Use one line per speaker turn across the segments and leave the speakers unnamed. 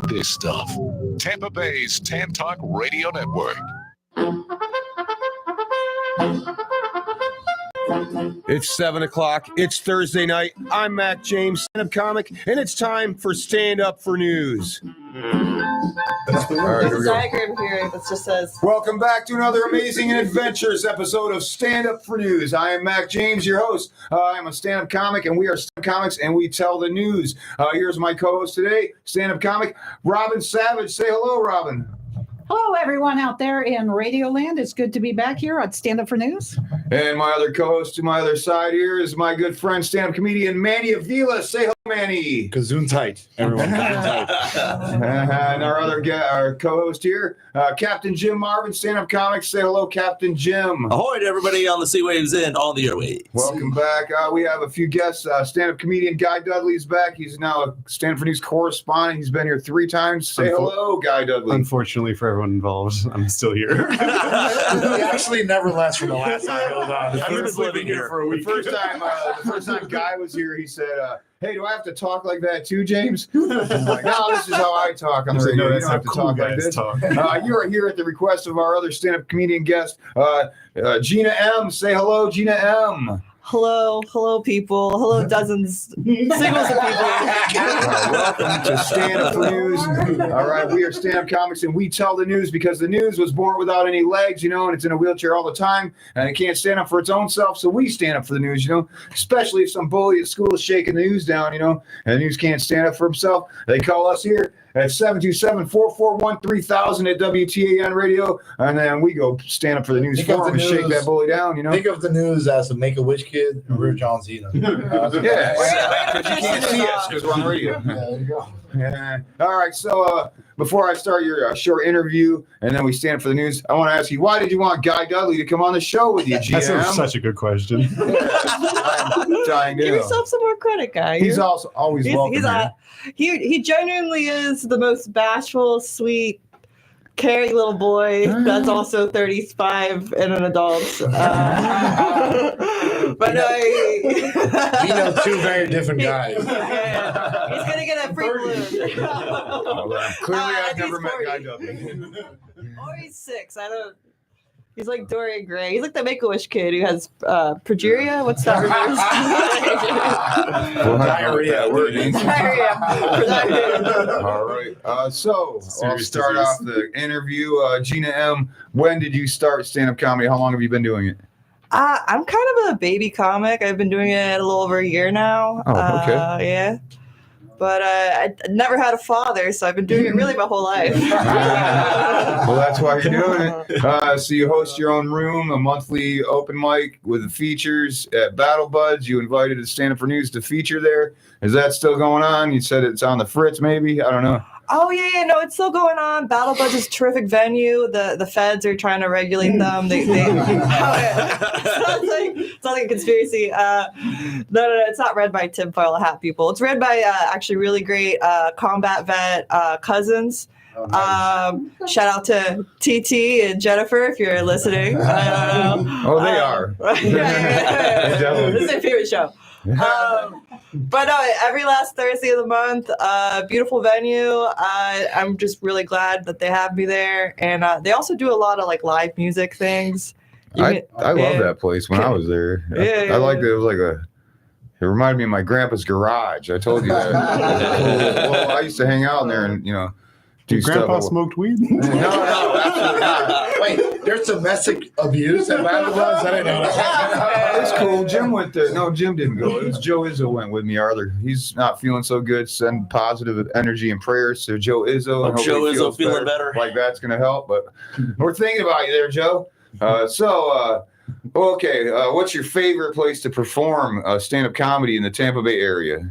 this stuff. Tampa Bay's Tan Talk Radio Network.
It's 7 o'clock. It's Thursday night. I'm Mac James, stand-up comic, and it's time for Stand Up for News.
There's a diagram here that just says...
Welcome back to another amazing and adventurous episode of Stand Up for News. I am Mac James, your host. I'm a stand-up comic, and we are stand-up comics, and we tell the news. Here's my co-host today, stand-up comic, Robin Savage. Say hello, Robin.
Hello, everyone out there in Radio Land. It's good to be back here on Stand Up for News.
And my other co-host to my other side here is my good friend, stand-up comedian Manny Avila. Say hello, Manny.
Kazoon tight, everyone. Kazoon tight.
And our co-host here, Captain Jim Marvin, stand-up comic. Say hello, Captain Jim.
Ahoy to everybody on the sea waves and all the airwaves.
Welcome back. We have a few guests. Stand-up comedian Guy Dudley is back. He's now a Stand Up for News correspondent. He's been here 3 times. Say hello, Guy Dudley.
Unfortunately for everyone involved, I'm still here.
He actually never left from the last time.
I've been living here
for a week.
The first time Guy was here, he said, hey, do I have to talk like that too, James? I'm like, no, this is how I talk on the radio. You don't have to talk like this. You are here at the request of our other stand-up comedian guest, Gina M. Say hello, Gina M.
Hello, people. Hello, dozens, singles of people.
Welcome to Stand Up for News. All right, we are stand-up comics, and we tell the news because the news was born without any legs, and it's in a wheelchair all the time, and it can't stand up for its own self, so we stand up for the news, especially if some bully at school is shaking the news down, and the news can't stand up for himself. They call us here at 727-441-3000 at WTAN radio, and then we go stand up for the news for him and shake that bully down,
Think of the news as a Make-A-Wish kid and we're John Cena.
Yeah, because you can't see us because we're on the radio.
Yeah, there you go.
Yeah. All right, so before I start your short interview and then we stand for the news, I want to ask you, why did you want Guy Dudley to come on the show with you, GM?
That's such a good question.
I'm dying to
Give
know.
yourself some more credit, Guy.
He's also always welcome.
He genuinely is the most bashful, sweet, caring little boy that's also 35 and an adult. But
We know 2 very different guys.
Yeah. He's gonna get a free balloon.
Clearly, I've never met Guy Dudley.
Or he's 6. I don't. He's like Dorian Gray. He's like the Make-A-Wish kid who has progeria. What's that reverse?
Diarrhea.
Diarrhea.
All right. So I'll start off the interview. Gina M., when did you start stand-up comedy? How long have you been doing it?
I'm kind of a baby comic. I've been doing it a little over a year now.
Oh, okay.
Yeah. But I never had a father, so I've been doing it really my whole life.
Well, that's why you're doing it. So you host your own room, a monthly open mic with the features at Battle Buds. You invited to Stand Up for News to feature there. Is that still going on? You said it's on the fritz, maybe? I don't know.
Oh, yeah, no, it's still going on. Battle Buds is a terrific venue. The feds are trying to regulate them. It sounds like a conspiracy. No, it's not read by tinfoil hat people. It's read by actually really great combat vet cousins.
Oh, nice.
Shout out to TT and Jennifer if you're listening.
Oh, they are.
Yeah. This is my favorite show. But no, every last Thursday of the month, beautiful venue. I'm just really glad that they have me there, and they also do a lot of like live music things.
I love that place when I was there. I liked it. It was it reminded me of my grandpa's garage. I told you that. Well, I used to hang out in there and do
Did
stuff.
Grandpa smoked weed?
No, absolutely not.
Wait, there's domestic abuse at Battle Buds? I didn't know that.
It's cool. Jim went there. No, Jim didn't go. It was Joe Izzo went with me, Arthur. He's not feeling so good. Send positive energy and prayers to Joe Izzo.
Hope Joe Izzo feeling better.
Like that's going to help. But we're thinking about you there, Joe. Okay. What's your favorite place to perform stand-up comedy in the Tampa Bay area?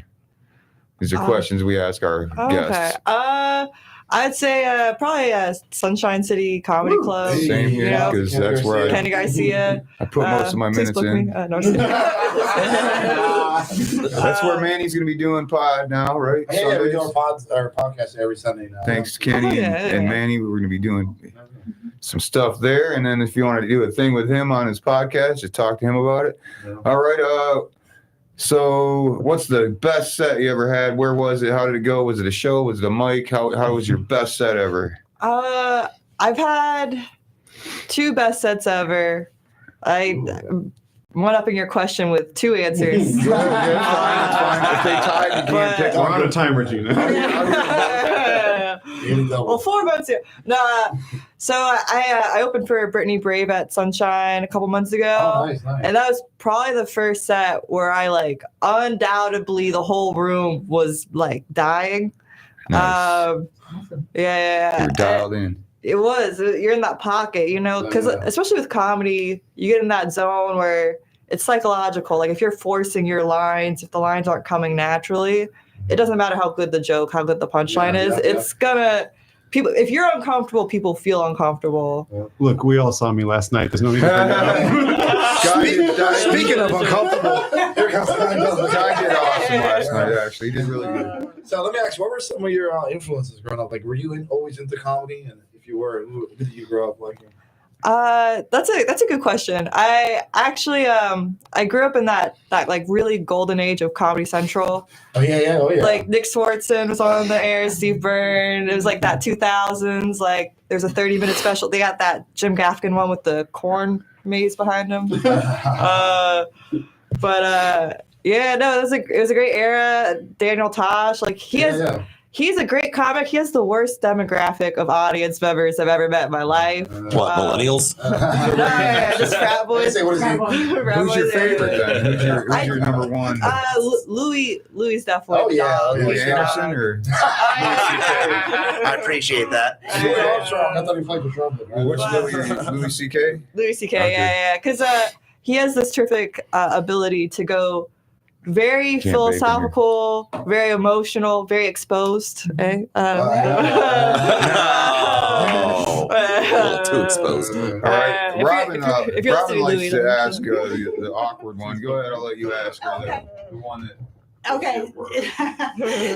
These are questions we ask our guests.
Okay. I'd say probably Sunshine City Comedy Club.
Same here, because that's where
Kenny Garcia.
I put most of my minutes in. That's where Manny's going to be doing pod now, right?
Yeah, we do our podcast every Sunday now.
Thanks to Kenny and Manny. We're going to be doing some stuff there. And then if you want to do a thing with him on his podcast, just talk to him about it. Yeah. All right. So, what's the best set you ever had? Where was it? How did it go? Was it a show? Was it a mic? How was your best set ever?
I've had 2 best sets ever. I'm one-upping your question with 2 answers.
It's fine. If they tied, you can't pick
We're
one.
on a time, Regina.
Well, 4 months ago. No, so I opened for Brittany Brave at Sunshine a couple months ago.
Oh, nice.
And that was probably the first set where I like undoubtedly the whole room was like dying.
Nice.
Yeah.
You were dialed in.
It was. You're in that pocket, you know, because especially with comedy, you get in that zone where it's psychological. Like if you're forcing your lines, if the lines aren't coming naturally, it doesn't matter how good the joke, how good the punchline is. It's gonna people. If you're uncomfortable, people feel uncomfortable.
Look, we all saw me last night. There's no need to bring it up.
Speaking of uncomfortable, here comes
Guy did awesome last night, actually. He did really good.
So let me ask you, what were some of your influences growing up? Like, were you always into comedy? And if you were, who did you grow up like?
That's a good question. I actually I grew up in that like really golden age of Comedy Central.
Oh yeah.
Like Nick Swartzen was on the air, Steve Byrne. It was like that 2000s. Like there's a 30-minute special. They got that Jim Gaffigan one with the corn maze behind him. Yeah, no, it was a great era. Daniel Tosh, like he's a great comic. He has the worst demographic of audience members I've ever met in my life.
What, millennials?
No, just frat boys.
Say, what is he?
Who's your favorite then? Who's your number one?
Louis definitely.
Oh, yeah.
Louis Anderson or
I appreciate that.
I thought he played the trumpet.
what's Louis C.K.?
Louis C.K.
Okay.
Yeah, because he has this terrific ability to go very philosophical, very emotional, very exposed. Eh?
A little too exposed.
All right, Robin.
if you're
Robin
listening,
likes
Louis,
to ask the awkward one. Go ahead. I'll let you ask her the one that.
Okay.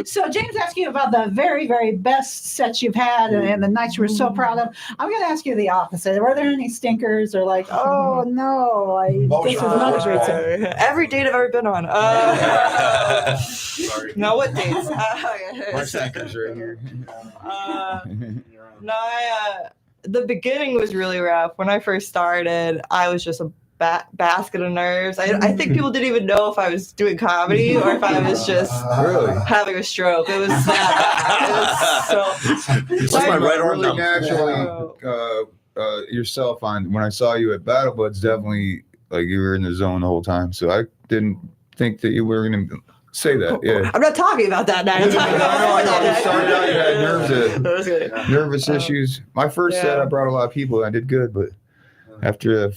So James asked you about the very, very best sets you've had and the nights you were so proud of. I'm going to ask you the opposite. Were there any stinkers or like, oh no, this was not a great set?
every date I've ever been on.
Sorry.
No, what dates?
My stinkers right here.
The beginning was really rough. When I first started, I was just a basket of nerves. I think people didn't even know if I was doing comedy or if I was just having a stroke. It was that bad. It was so.
Just my right arm
really
numb.
naturally yourself on when I saw you at Battle Buds. Definitely, like you were in the zone the whole time. So I didn't think that you were going to say that. Yeah.
I'm not talking about that night. I'm talking about
I know. You started out, you had nervous issues. My first set, I brought a lot of people. I did good, but after I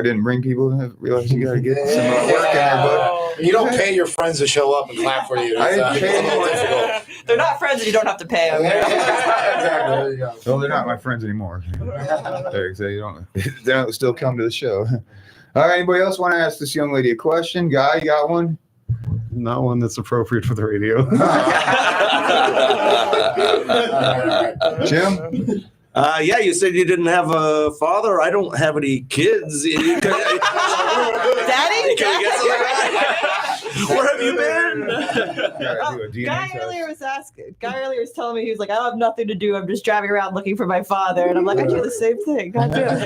didn't bring people. I realized you got to get some work in there. But
you don't pay your friends to show up and clap for you.
I didn't pay
anyone.
They're not friends, and you don't have to pay them.
Exactly. There you go.
well, they're not my friends anymore. They don't still come to the show. All right. Anybody else want to ask this young lady a question? Guy, you got one?
Not one that's appropriate for the radio.
Jim?
Yeah, you said you didn't have a father. I don't have any kids.
Daddy?
Can we get something right? Where have you been?
Guy earlier was telling me, he was like, I don't have nothing to do. I'm just driving around looking for my father. And I'm like, I do the same thing. God damn it.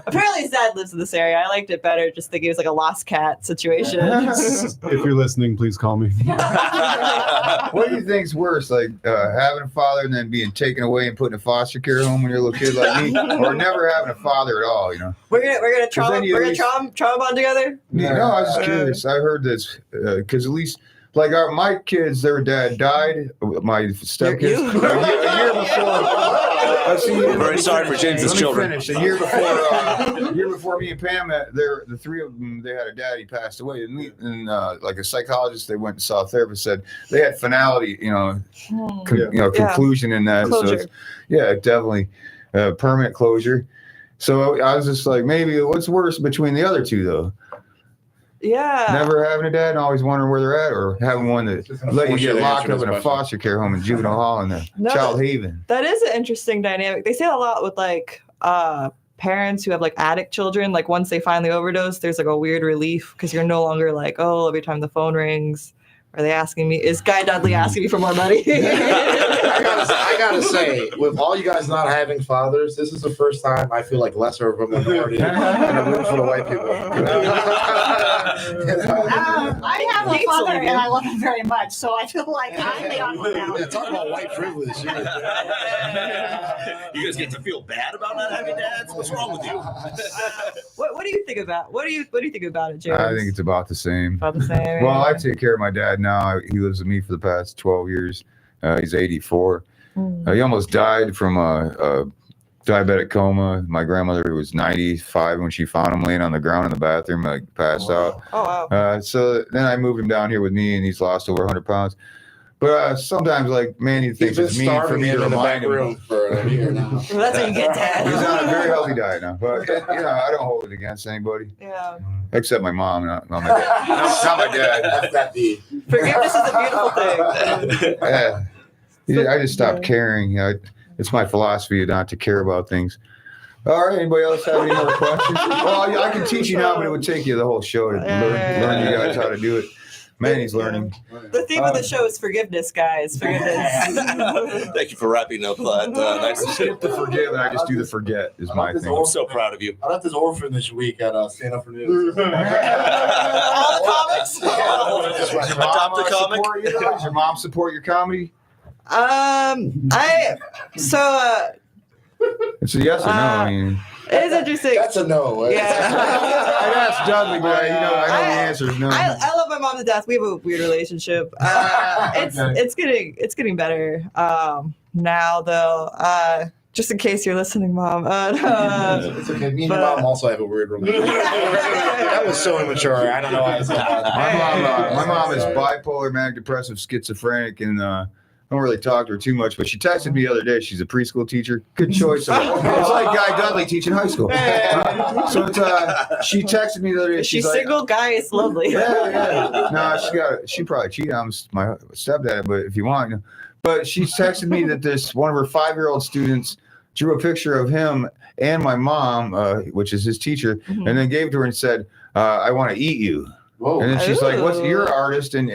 Apparently his dad lives in this area. I liked it better, just thinking it was like a lost cat situation.
If you're listening, please call me.
What do you think's worse, like having a father and then being taken away and put in a foster care home when you're a little kid like me, or never having a father at all?
We're gonna trauma bond together.
No, I was just curious. I heard this because at least like my kids, their dad died. My stepkids a year before.
Very sorry for James's children.
Finish. A year before me and Pam, the three of them, they had a dad. He passed away, and like a psychologist, they went and saw a therapist. Said they had finality, conclusion in that.
Closure.
So it's, definitely permanent closure. So I was just like, maybe what's worse between the other two though?
Yeah.
Never having a dad and always wondering where they're at, or having one that let you get locked up in a foster care home in juvenile hall in the child haven.
That is an interesting dynamic. They say a lot with like parents who have like addict children, like once they finally overdose, there's like a weird relief because you're no longer like, oh, every time the phone rings, are they asking me? Is Guy Dudley asking me for more money?
I gotta say, with all you guys not having fathers, this is the first time I feel like lesser of a minority in a room full of white people.
I have a father and I love him very much, so I feel like I'm the odd one out.
Yeah, talk about white privilege.
You guys get to feel bad about not having dads? What's wrong with you?
What do you think about? What do you think about it, James?
I think it's about the same.
about the same.
Well, I take care of my dad now. He lives with me for the past 12 years. He's 84. He almost died from a diabetic coma. My grandmother was 95 when she found him laying on the ground in the bathroom, like passed out.
Oh wow.
So then I moved him down here with me, and he's lost over 100 pounds. But sometimes, like, man, he thinks it's mean for me to remind him.
For a year now.
Well, that's how you get dad.
He's on a very healthy diet now. But, I don't hold it against anybody.
Yeah.
Except my mom, not my dad. Not my dad.
Forgiveness is a beautiful thing.
I just stopped caring. It's my philosophy not to care about things. All right. Anybody else have any more questions? Well, I can teach you now, but it would take you the whole show to learn you guys how to do it. Man, he's learning.
The theme of the show is forgiveness, guys. Forgiveness.
Thank you for wrapping up that. Nice.
Skip the forgive, and I just do the forget is my thing.
I'm so proud of you.
I left this orphanage week at Stand Up for News.
All the comics.
Adopt a comic.
Does your mom support your comedy? It's a yes or no. I mean,
it is interesting.
That's a no.
Yeah.
I'd ask Dudley, but I know the answer is no.
I love my mom to death. We have a weird relationship. It's getting better now though. Just in case you're listening, Mom.
It's okay. Me and your mom also have a weird relationship. That was so immature. I don't know why I said that.
My mom is bipolar, manic depressive, schizophrenic, and I don't really talk to her too much. But she texted me the other day. She's a preschool teacher. Good choice. It's like Guy Dudley teaching high school. So she texted me the other day.
She's single, like, Guy. It's lovely.
Yeah. No, she probably cheated on my stepdad. But if you want, but she texted me that one of her 5-year-old students drew a picture of him and my mom, which is his teacher, and then gave it to her and said, I want to eat you. Whoa. And then she's like, you're an artist, and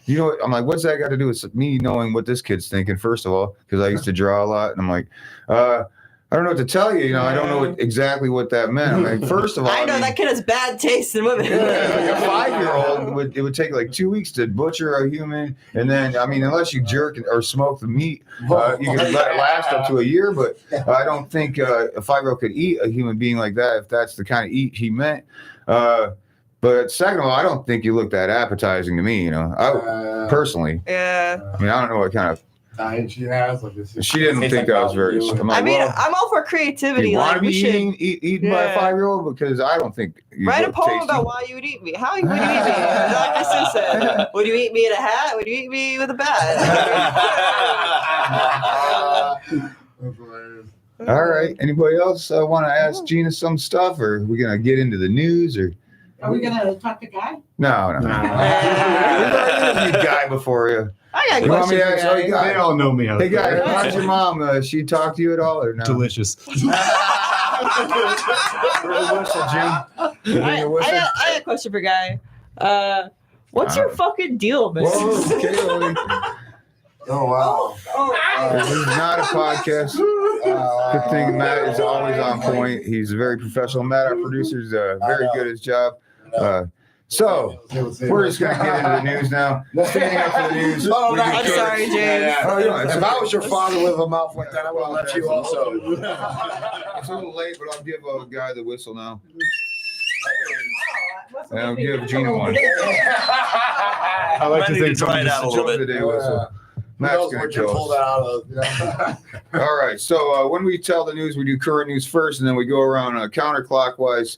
you know, I'm like, what's that got to do with me knowing what this kid's thinking, first of all, because I used to draw a lot, and I'm like, I don't know what to tell you. I don't know exactly what that meant. I'm like, first of all,
I know that kid has bad taste in women.
Yeah, like a 5-year-old, it would take like 2 weeks to butcher a human, and then unless you jerk or smoke the meat, you can let it last up to a year. But I don't think a 5-year-old could eat a human being like that if that's the kind of eat he meant. But second of all, I don't think you look that appetizing to me. I personally.
Yeah.
I don't know what kind of.
She has
she didn't think I was very.
I'm all for creativity.
You want to be eaten by a 5-year-old? Because I don't think.
Write a poem about why you would eat me. How would you eat me? Dr. Seuss. Would you eat me in a hat? Would you eat me with a bat?
All right. Anybody else want to ask Gina some stuff, or are we gonna get into the news, or?
Are we going to talk to Guy?
No. We've already interviewed Guy before you.
I got a question.
They all know me.
Hey, Guy, how's your mom? She talked to you at all, or no?
Delicious.
Whistle, Jim.
I got a question for Guy. What's your fucking deal, man?
Whoa, okay.
Oh, wow.
This is not a podcast. Good thing Matt is always on point. He's very professional. Matt, our producer, is very good at his job. So we're just going to get into the news now. Standing up for the news.
I'm sorry, James.
If I was your father with a mouth like that, I would have left you also.
It's a little late, but I'll give a guy the whistle now. And I'll give Gina one.
I like to think
try it out a little bit.
Today whistle. Matt's going to kill us.
All
All right. So when we tell the news, we do current news first, and then we go around counterclockwise.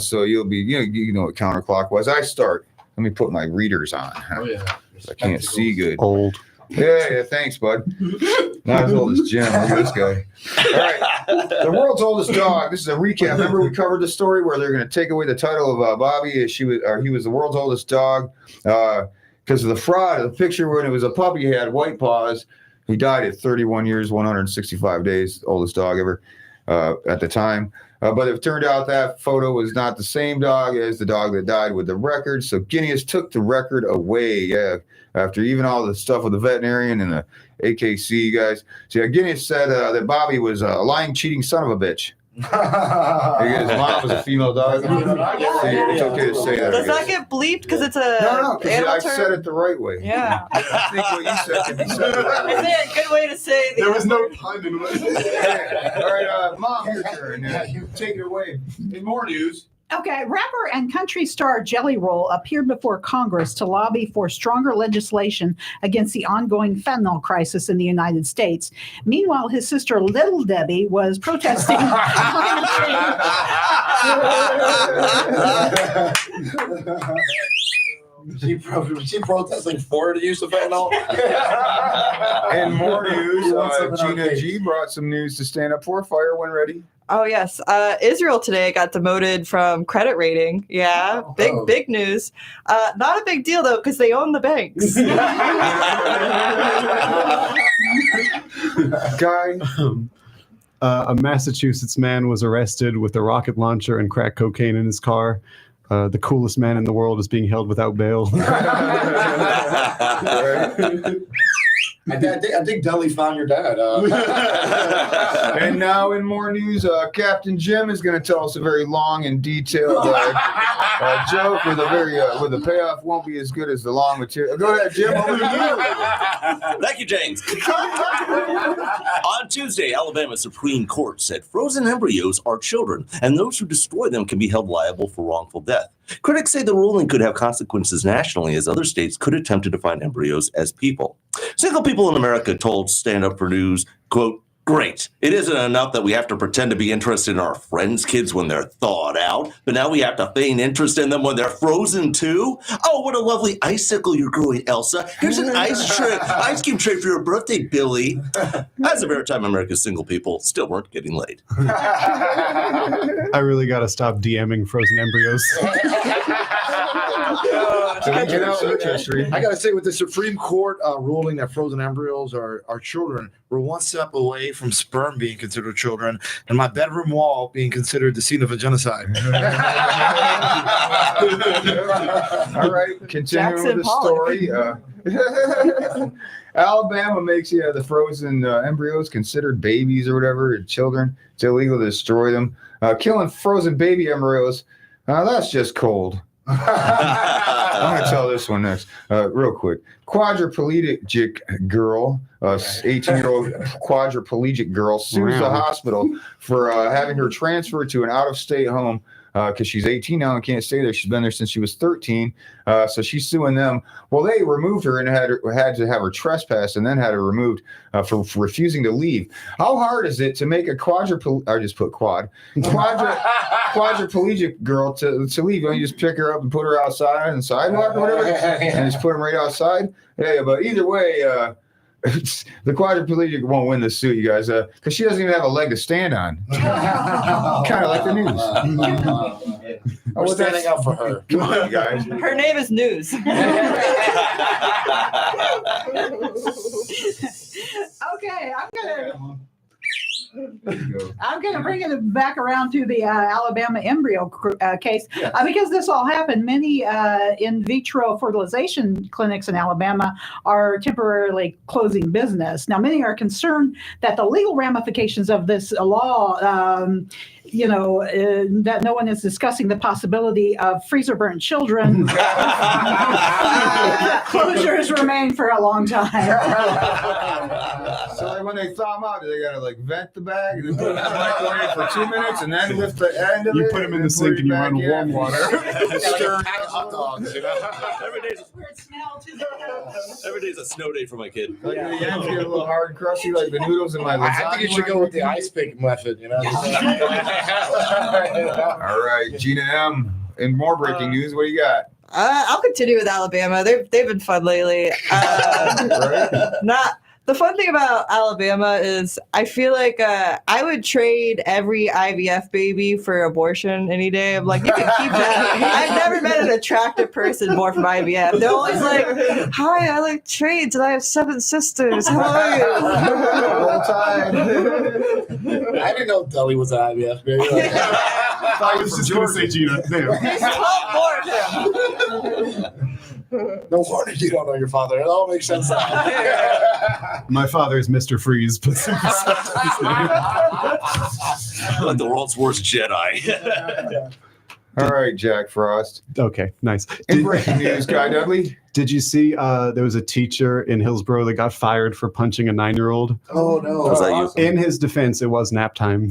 So you'll be, you know what counterclockwise. I start. Let me put my readers on.
Oh, yeah.
I can't see good.
Old.
Yeah. Thanks, bud. Not as old as Jim. Look at this guy. All right. The world's oldest dog. This is a recap. Remember we covered the story where they're going to take away the title of Bobby. He was the world's oldest dog. Because of the fraud of the picture when it was a puppy, he had white paws. He died at 31 years, 165 days, oldest dog ever. at the time. But it turned out that photo was not the same dog as the dog that died with the record. So Guinness took the record away. Yeah, after even all the stuff with the veterinarian and the AKC guys. So Guinness said that Bobby was a lying, cheating son of a bitch. His mom was a female dog. It's okay to say that.
Does that get bleeped because it's a
No, because I
term?
said it the right way.
Yeah.
I think what you said can be said the right way.
Is it a good way to say
There was no pun in it.
All right, Mom, your turn. Take it away. In more news.
Okay, rapper and country star Jelly Roll appeared before Congress to lobby for stronger legislation against the ongoing fentanyl crisis in the United States. Meanwhile, his sister Little Debbie was protesting climate change.
She protesting for the use of fentanyl.
And more news.
Gina
Gina G brought some news to stand up for. Fire when ready.
Oh, yes. Israel today got demoted from credit rating. Yeah, big news. Not a big deal, though, because they own the banks.
Guy.
A Massachusetts man was arrested with a rocket launcher and crack cocaine in his car. The coolest man in the world is being held without bail.
I think Deli found your dad.
And now in more news, Captain Jim is going to tell us a very long and detailed joke with a payoff won't be as good as the long material. Go ahead, Jim. Over to you.
Thank you, James. On Tuesday, Alabama Supreme Court said frozen embryos are children, and those who destroy them can be held liable for wrongful death. Critics say the ruling could have consequences nationally, as other states could attempt to define embryos as people. Single people in America told Stand Up for News, quote, "Great. It isn't enough that we have to pretend to be interested in our friends' kids when they're thawed out, but now we have to feign interest in them when they're frozen too? Oh, what a lovely icicle you're growing, Elsa. Here's an ice cream tray for your birthday, Billy." As of airtime, America's single people still weren't getting laid.
I really got to stop DMing frozen embryos.
I gotta say, with the Supreme Court ruling that frozen embryos are children, we're one step away from sperm being considered children, and my bedroom wall being considered the scene of a genocide.
All right, continuing with the story. Alabama makes the frozen embryos considered babies or whatever, children. It's illegal to destroy them. Killing frozen baby embryos, that's just cold. I'm going to tell this one next, real quick. Quadriplegic girl, 18-year-old quadriplegic girl, sues the hospital for having her transferred to an out-of-state home because she's 18 now and can't stay there. She's been there since she was 13, so she's suing them. Well, they removed her and had to have her trespassed and then had her removed for refusing to leave. How hard is it to make a quadriplegic girl to leave? You just pick her up and put her outside on the sidewalk or whatever, and just put them right outside. Yeah, but either way, the quadriplegic won't win the suit, you guys, because she doesn't even have a leg to stand on. Kind of like the news.
We're standing up for her.
Come on, you guys.
Her name is News.
Okay, I'm gonna bring it back around to the Alabama embryo case because this all happened. Many in vitro fertilization clinics in Alabama are temporarily closing business. Now, many are concerned that the legal ramifications of this law, that no one is discussing the possibility of freezer burnt children. Closures remain for a long time.
So when they thaw them out, do they gotta vent the bag and then put it in the microwave for 2 minutes and then lift the end of it?
You put them in the sink and you run warm water.
Stir hot dogs.
Every day's a snow day for my kid.
The ends get a little hard and crusty like the noodles in my lasagna.
I think you should go with the ice pick method.
All right, Gina M. And more breaking news. What do you got?
I'll continue with Alabama. They've been fun lately. The fun thing about Alabama is I feel like I would trade every IVF baby for abortion any day. I'm like, you can keep that. I've never met an attractive person born from IVF. They're always like, "Hi, I like trades and I have 7 sisters. How are you?"
Well, outside.
I didn't know Deli was an IVF baby. Like,
I was just going to say Gina. Damn.
He's 12 more.
no wonder you don't know your father. It all makes sense now.
My father is Mr. Freeze, but
Like the world's worst Jedi.
All right, Jack Frost.
okay, nice.
In breaking news, Guy Dudley.
Did you see there was a teacher in Hillsborough that got fired for punching a 9-year-old?
Oh, no.
Was that you?
In his defense, it was nap time.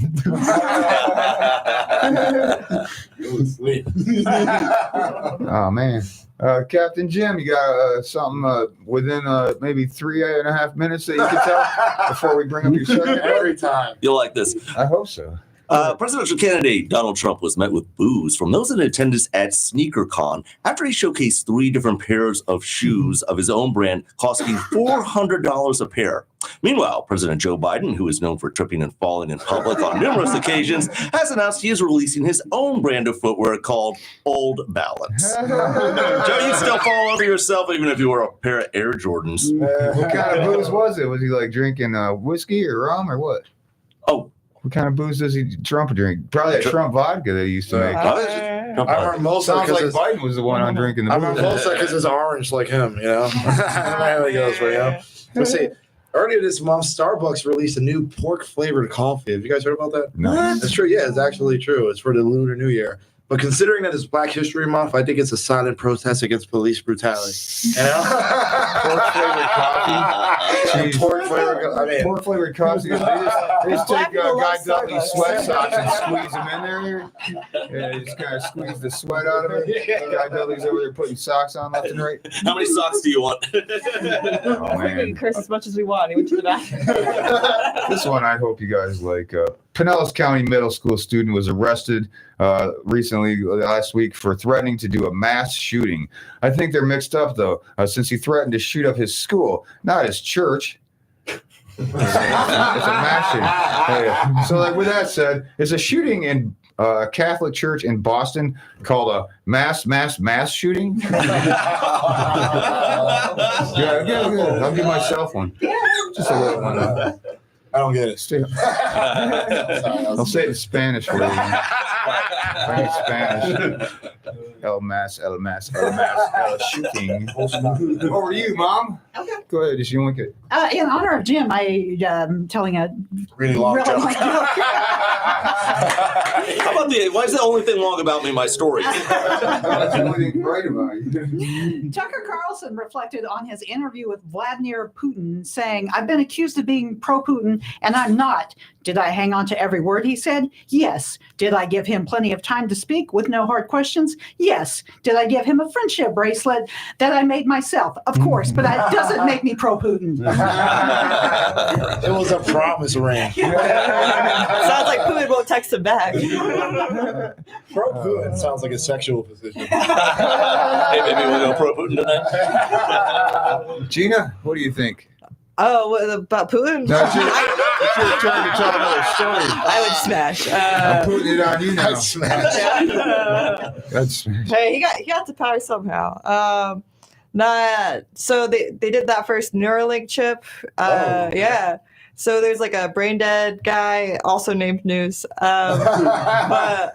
Oh man, Captain Jim, you got something within maybe 3.5 minutes that you can tell before we bring up your subject?
Every time.
You'll like this.
I hope so.
Presidential candidate Donald Trump was met with boos from those in attendance at SneakerCon after he showcased 3 different pairs of shoes of his own brand costing $400 a pair. Meanwhile, President Joe Biden, who is known for tripping and falling in public on numerous occasions, has announced he is releasing his own brand of footwear called Old Balance. Joe, you'd still fall over yourself even if you wore a pair of Air Jordans.
What kind of booze was it? Was he like drinking whiskey or rum or what?
Oh,
What kind of booze does Trump drink? Probably that Trump vodka they used to make.
I remember Mimosa
Sounds like
because
Biden was the one on drinking the
I
booze.
remember Mimosa because it's orange like him, you know? I don't know how he goes for, you know? Let's see. Earlier this month, Starbucks released a new pork-flavored coffee. Have you guys heard about that?
No.
That's true. Yeah, it's actually true. It's for the Lunar New Year. But considering that it's Black History Month, I think it's a silent protest against police brutality. You know?
Pork-flavored coffee.
Pork-flavored, I mean,
Pork-flavored coffee. They just take Guy Dudley's sweat socks and squeeze them in there. Yeah, you just kind of squeeze the sweat out of it. Guy Dudley's over there putting socks on left and right.
how many socks do you want?
Oh,
We can
man.
curse as much as we want. He went to the bathroom.
This one I hope you guys like. Pinellas County Middle School student was arrested recently last week for threatening to do a mass shooting. I think they're mixed up though, since he threatened to shoot up his school, not his church. It's a mass shooting. Hey, so, like with that said, there's a shooting in a Catholic church in Boston called a mass shooting. Yeah. I'll give myself one. Just a little one.
I don't get it.
I'll say it in Spanish for you. Spanish. El shooting. Over to you, Mom.
Okay.
Go ahead. Just yoink it.
In honor of Jim, I'm telling a
Really long joke.
long joke.
How about why is the only thing wrong about me my story?
That's the only thing great about you.
Tucker Carlson reflected on his interview with Vladimir Putin, saying, "I've been accused of being pro-Putin, and I'm not. Did I hang on to every word he said? Yes. Did I give him plenty of time to speak with no hard questions? Yes. Did I give him a friendship bracelet that I made myself? Of course, but that doesn't make me pro-Putin."
It was a promise ring.
Sounds like Putin won't text him back.
Pro-Putin sounds like a sexual position.
Hey, maybe we'll go pro Putin tonight.
Gina, what do you think?
Oh, what, about Putin?
No, it's your turn to tell another story.
I would smash.
I'm putting it on you now.
That's smash.
That's
Hey, he got to power somehow. So they did that first Neuralink chip. Yeah. So there's like a brain dead guy, also named News. But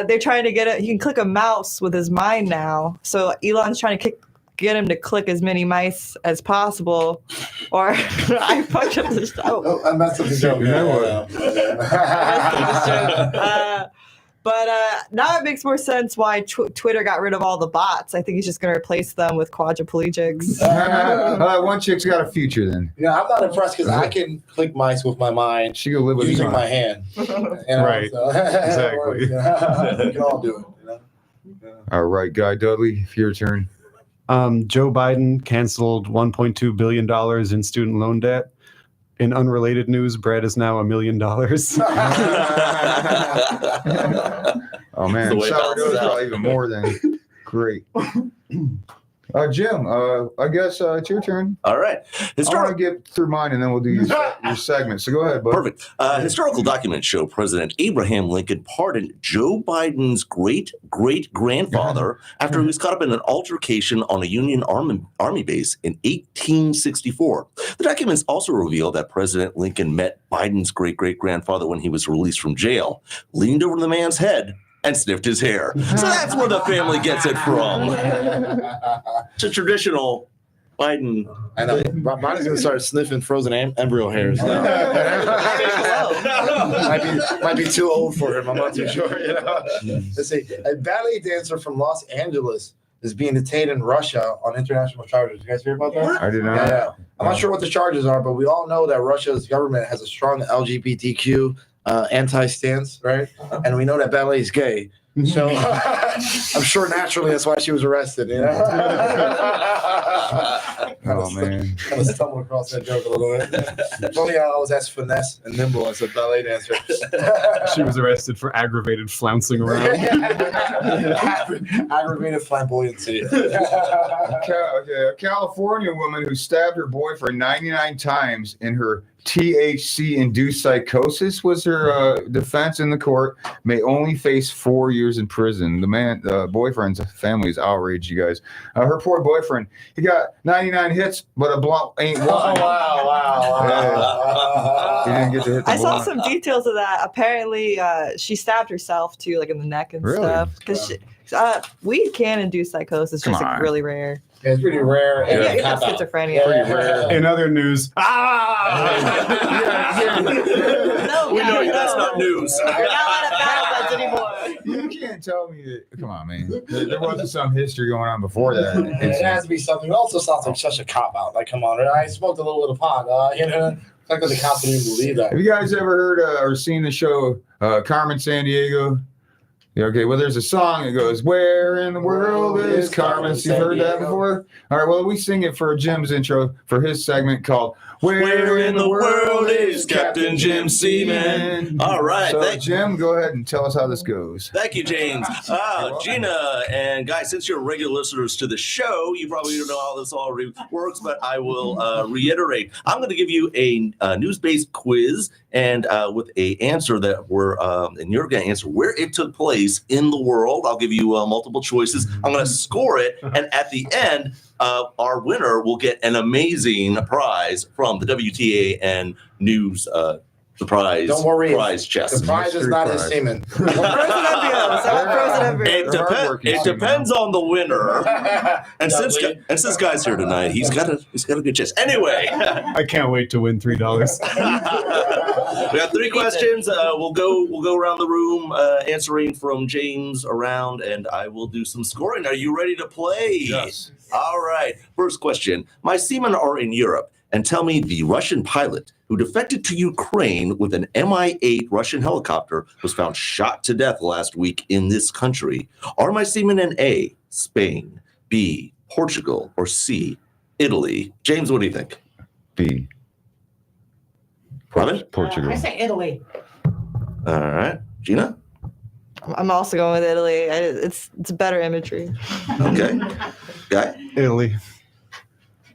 they're trying to get it. He can click a mouse with his mind now. So Elon's trying to get him to click as many mice as possible. Or I fucked up the show.
Oh, I messed up the joke.
But now it makes more sense why Twitter got rid of all the bots. I think he's just going to replace them with quadriplegics.
One chick's got a future then.
Yeah, I'm not impressed because I can click mice with my mind
She can live with
using
you.
my hand. You know,
Right.
so-
Exactly.
You can all do it. You know?
All right, Guy Dudley, your turn.
Joe Biden canceled $1.2 billion in student loan debt. In unrelated news, bread is now $1 million.
Oh man,
The way it
sourdough
bounces
is
out.
probably even more than great. Jim, I guess it's your turn.
All right.
I want to get through mine, and then we'll do your segment. So go ahead, bud.
Perfect. Historical documents show President Abraham Lincoln pardoned Joe Biden's great-great-grandfather after he was caught up in an altercation on a Union Army base in 1864. The documents also reveal that President Lincoln met Biden's great-great-grandfather when he was released from jail, leaned over the man's head, and sniffed his hair. So that's where the family gets it from. It's a traditional Biden.
I know. Biden's going to start sniffing frozen embryo hairs now. might be too old for him. I'm not too sure. You know? Let's see. A ballet dancer from Los Angeles is being detained in Russia on international charges. You guys hear about that?
I did not.
Yeah. I'm not sure what the charges are, but we all know that Russia's government has a strong LGBTQ anti-stance, right? And we know that ballet is gay. So I'm sure naturally that's why she was arrested, you know?
Oh, man.
I was stumbling across that joke a little bit. If only I was as finesse and nimble as a ballet dancer.
She was arrested for aggravated flouncing around.
Aggravated flamboyancy.
A California woman who stabbed her boyfriend 99 times in her THC-induced psychosis was her defense in the court, may only face 4 years in prison. The boyfriend's family is outraged, you guys. Her poor boyfriend, he got 99 hits, but a blunt ain't one.
Wow.
He didn't get to hit the
I saw
blunt.
some details of that. Apparently, she stabbed herself too, like in the neck and
Really?
stuff. Because weed can induce psychosis,
Come
just
on.
really rare.
Yeah, it's pretty rare.
And
Yeah.
you have schizophrenia.
In other news,
No,
We know that's not news.
You're not allowed to battle buds anymore.
You can't tell me that. Come on, man. There wasn't some history going on before that.
It has to be something. It also sounds like such a cop-out. Like, come on. I smoked a little bit of pot. You know, it's like the cops didn't even believe that.
Have you guys ever heard or seen the show Carmen Sandiego? Yeah, okay, well, there's a song that goes, "Where in the world is Carmen?" You've heard that before? All right, well, we sing it for Jim's intro for his segment called
Where in the world is Captain Jim Seaman? All right,
So, Jim, go ahead and tell us how this goes.
Thank you, James. Gina and guys, since you're regular listeners to the show, you probably don't know how this already works, but I will reiterate. I'm going to give you a news-based quiz and with a answer that and you're going to answer where it took place in the world. I'll give you multiple choices. I'm going to score it, and at the end, our winner will get an amazing prize from the WTAN News surprise.
Don't worry.
Prize chest.
The prize is not his
prize.
semen.
Frozen embryos.
It depends on the winner. And since Guy's here tonight, he's got a good chance. Anyway,
I can't wait to win $3.
we got 3 questions. We'll go around the room answering from James around, and I will do some scoring. Are you ready to play?
Yes.
All right. First question. My seamen are in Europe, and tell me the Russian pilot who defected to Ukraine with an Mi-8 Russian helicopter was found shot to death last week in this country. Are my seamen in A, Spain, B, Portugal, or C, Italy? James, what do you think?
B.
Robin?
Portugal.
I say Italy.
All right. Gina?
I'm also going with Italy. It's better imagery.
Okay. Guy?
Italy.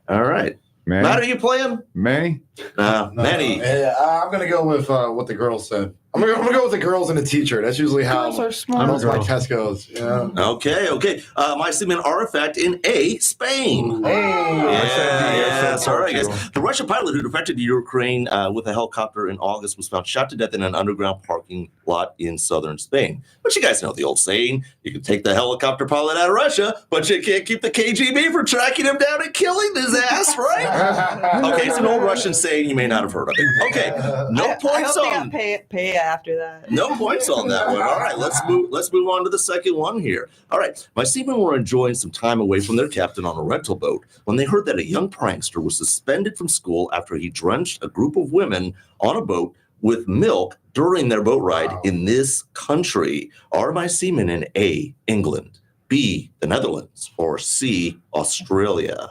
All right.
Manny?
Matt, are you playing?
Manny?
Manny.
I'm going to go with what the girls said. I'm gonna go with the girls and the teacher. That's usually how
Girls are smart.
most of my test goes. Yeah.
Okay. My seamen are, in fact, in A, Spain. Yeah, sorry, guys. The Russian pilot who defected to Ukraine with a helicopter in August was found shot to death in an underground parking lot in southern Spain. But you guys know the old saying, you can take the helicopter pilot out of Russia, but you can't keep the KGB from tracking him down and killing his ass, right? Okay, it's an old Russian saying you may not have heard of it. Okay, no
I
points
hope
on...
they got pay after that.
No points on that one. All right, let's move on to the second one here. All right, my seamen were enjoying some time away from their captain on a rental boat when they heard that a young prankster was suspended from school after he drenched a group of women on a boat with milk during their boat ride in this country. Are my seamen in A, England, B, the Netherlands, or C, Australia?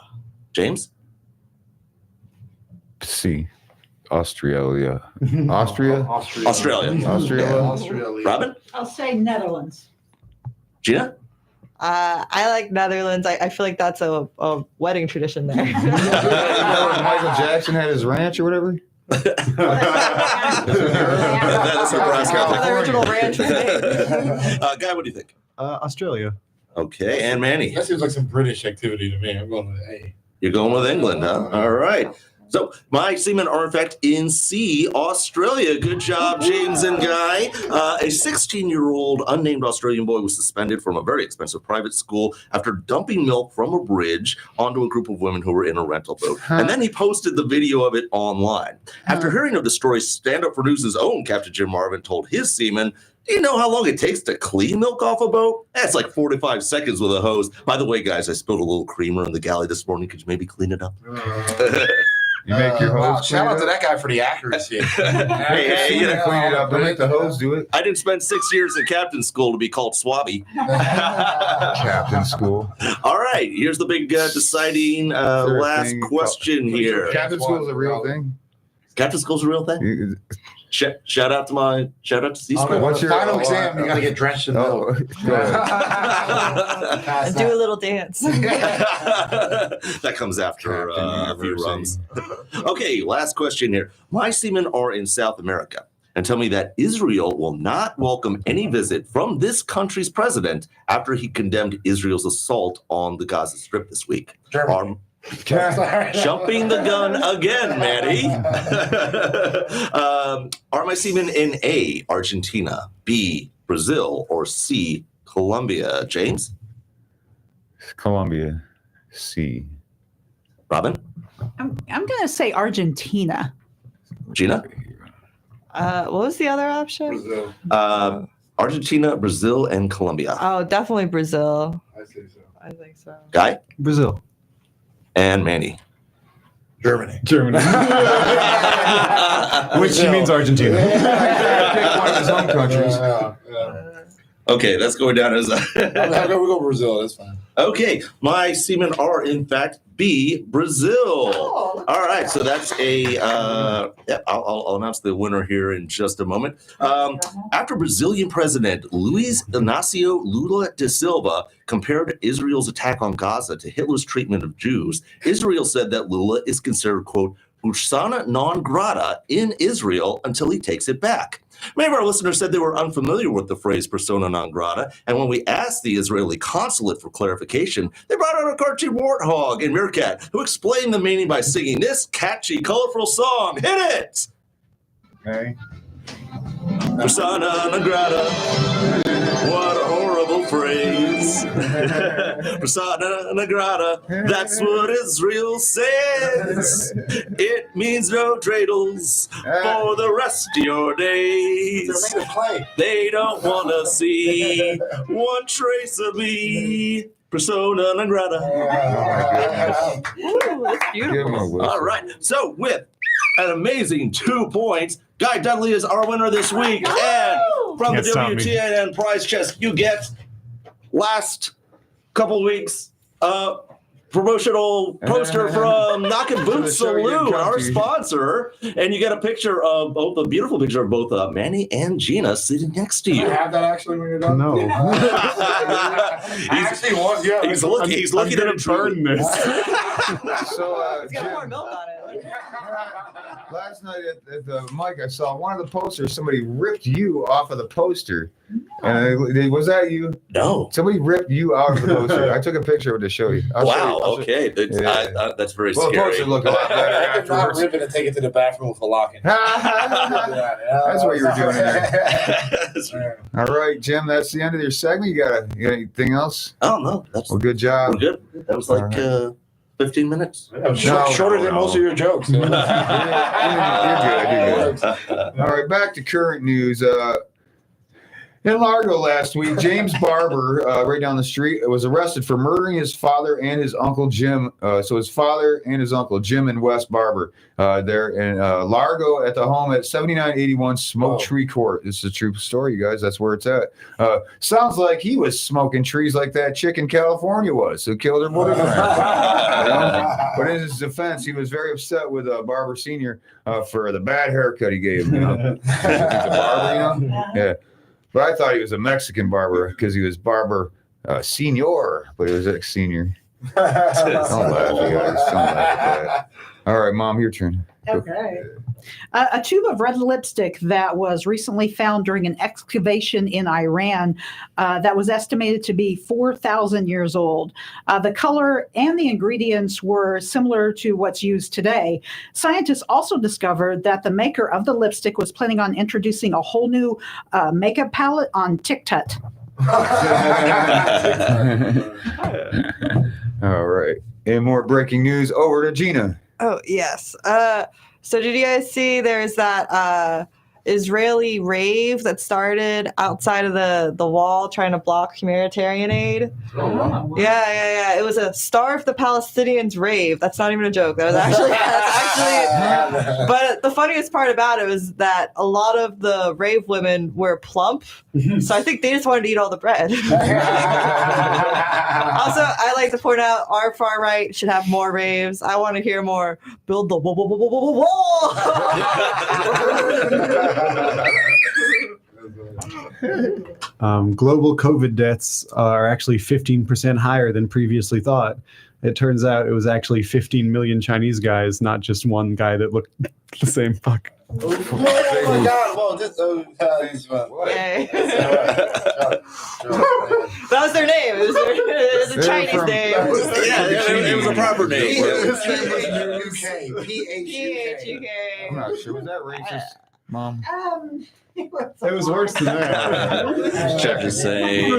James?
C. Australia. Austria?
Australia.
Australia.
Australia.
Robin?
I'll say Netherlands.
Gina?
I like Netherlands. I feel like that's a wedding tradition there.
You know when Michael Jackson had his ranch or whatever?
That's Nebraska.
The original ranch was made.
Guy, what do you think?
Australia.
Okay, and Manny,
That seems like some British activity to me. I'm going with A.
you're going with England, huh? All right. So my seamen are in fact in C, Australia. Good job, James and Guy. A 16-year-old unnamed Australian boy was suspended from a very expensive private school after dumping milk from a bridge onto a group of women who were in a rental boat. And then he posted the video of it online. After hearing of the story, Stand Up for News' own Captain Jim Marvin told his seamen, do you know how long it takes to clean milk off a boat? That's like 45 seconds with a hose. By the way, guys, I spilled a little creamer in the galley this morning. Could you maybe clean it up?
You make your hose.
Shout out to that guy for the accuracy.
Hey,
You gotta clean it up. Don't make the hose do it.
I didn't spend 6 years in captain school to be called Swabby.
Captain school.
All right, here's the big deciding
there a
last
thing
question here.
Captain school is a real thing.
Captain school's a real thing? Shout out to C
On
School.
What's
the
your-
final exam, you got to get drenched in milk.
And do a little dance.
That comes after a few runs. Okay, last question here. My seamen are in South America and tell me that Israel will not welcome any visit from this country's president after he condemned Israel's assault on the Gaza Strip this week.
Germany.
Jumping the gun again, Manny. Are my seamen in A, Argentina, B, Brazil, or C, Colombia? James?
Colombia. C.
Robin?
I'm going to say Argentina.
Gina?
What was the other option?
Brazil.
Argentina, Brazil, and Colombia.
Oh, definitely Brazil.
I say so.
I think so.
Guy?
Brazil.
And Manny.
Germany.
Germany. Which she means Argentina.
Pick one of his home countries.
Okay, that's going down as a...
We go Brazil. That's fine.
Okay, my seamen are in fact B, Brazil.
Oh.
All right, so that's a. I'll announce the winner here in just a moment. After Brazilian President Luiz Inácio Lula da Silva compared Israel's attack on Gaza to Hitler's treatment of Jews, Israel said that Lula is considered, quote, persona non grata in Israel until he takes it back. Many of our listeners said they were unfamiliar with the phrase persona non grata, and when we asked the Israeli consulate for clarification, they brought out a cartoon warthog and meerkat who explained the meaning by singing this catchy, colorful song. Hit it!
Okay.
Persona non grata. What a horrible phrase. Persona non grata. That's what Israel says. It means no dreidels for the rest of your days.
They're making a play.
They don't want to see one trace of me. Persona non grata.
Ooh, that's
Give him
beautiful.
a whistle.
All right. So with an amazing 2 points, Guy Dudley is our winner this week. And from the
Can't stop me.
WTAN prize chest, you get last couple weeks promotional poster from Knockin' Boots
So the show you didn't
Saloon,
come
our
to.
sponsor. And you get a picture of a beautiful picture of both Manny and Gina sitting next to
Do you
you.
have that actually when you're done?
No.
I actually want, yeah.
He's looking at
gonna
him truly.
burn this.
So,
It's got more
Jim,
milk on it.
last night at the mic, I saw one of the posters. Somebody ripped you off of the poster. Was that you?
No.
Somebody ripped you out of the poster. I took a picture of it to show you. I'll show
Wow.
you. I'll show-
Okay.
Yeah.
That's very
Well, the
scary.
poster looked a lot better
I could not
afterwards.
rip it and take it to the bathroom with a lock in.
That's what you were doing in
there.
All right, Jim, that's the end of your segment. You got anything else?
Oh no, that's
Well, good job.
we're good. That was like
All
15 minutes.
That was shorter than most of your jokes.
You're good. All right, back to current news. In Largo last week, James Barber, right down the street, was arrested for murdering his father and his uncle Jim. So his father and his uncle Jim and Wes Barber, there in Largo at the home at 7981 Smoke Tree Court. This is a true story, you guys. That's where it's at. Sounds like he was smoking trees like that chick in California was, who killed her boyfriend. But in his defense, he was very upset with Barber Sr. For the bad haircut he gave him. You know? He's a barber, you know? Yeah. But I thought he was a Mexican barber because he was Barber senior, but it was ex-senior. Don't laugh, you guys. Don't laugh at that. All right, Mom, your turn.
Okay. A tube of red lipstick that was recently found during an excavation in Iran that was estimated to be 4,000 years old. The color and the ingredients were similar to what's used today. Scientists also discovered that the maker of the lipstick was planning on introducing a whole new makeup palette on TikTok.
All right. And more breaking news. Over to Gina.
Oh, yes. So did you guys see there's that Israeli rave that started outside of the wall trying to block humanitarian aid?
Oh, wow.
Yeah. It was a Starve the Palestinians rave. That's not even a joke. That was actually, but the funniest part about it was that a lot of the rave women were plump. So I think they just wanted to eat all the bread. Also, I like to point out our far right should have more raves. I want to hear more build the wall.
Global COVID deaths are actually 15% higher than previously thought. It turns out it was actually 15 million Chinese guys, not just one guy that looked the same fuck.
Oh my God! Well, this.
Yay. That was their name. It was a Chinese name.
It was a proper name.
UK.
PHUK.
I'm not sure. Was that racist, Mom?
It was worse than that.
Check to say.